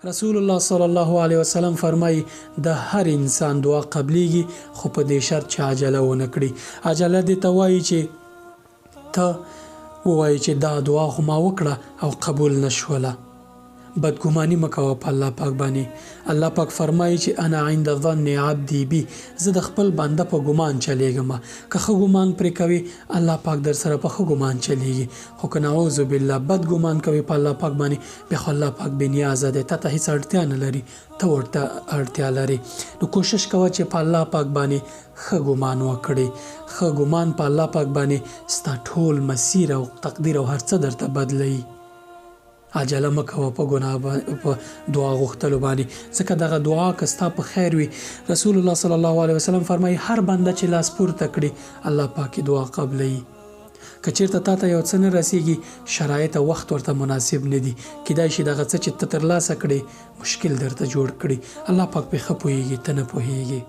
رسول الله صلی الله علیه وسلم فرمایي د هر انسان دعا قبليږي خو په دې شرط چې عجله ونه کړي. عجله دې ته وایي چې ته ووایي چې دا دعا خو ما وکړه او قبول نشوله. بدګماني مه کوه په الله پاک باندې. الله پاک فرمایي چې انا عند ظن عبدي بي، زه د خپل بنده په ګمان چلیږم. که ښه ګمان پرې کوي الله پاک در سره په ښه ګمان چلیږي، خو که نعوذ بالله بد ګمان کوي په الله پاک باندې بیا خو الله پاک بې نیازه دی، ته هیڅ اړتیا نه لري، ته ورته اړتیا لري. نو کوشش کوه چې په الله پاک باندې ښه ګمان وکړي. ښه ګمان په الله پاک باندې ستا ټول مسیر او تقدیر او هر څه درته بدلوي. عجله مه کوه په دعا غوښتلو باندې، ځکه دغه دعا که ستا په خیر وي. رسول الله صلی الله علیه وسلم فرمایي هر بنده چې لاس پورته کړي الله پاک دعا قبلوي. که چېرته تا ته یو څه نه رسیږي، شرایط او وخت ورته مناسب نه دي، کیدای شي دغه څه چې ته ترلاسه کړې مشکل درته جوړ کړي. الله پاک پې ښه پوهېږي، ته نه پوهېږې.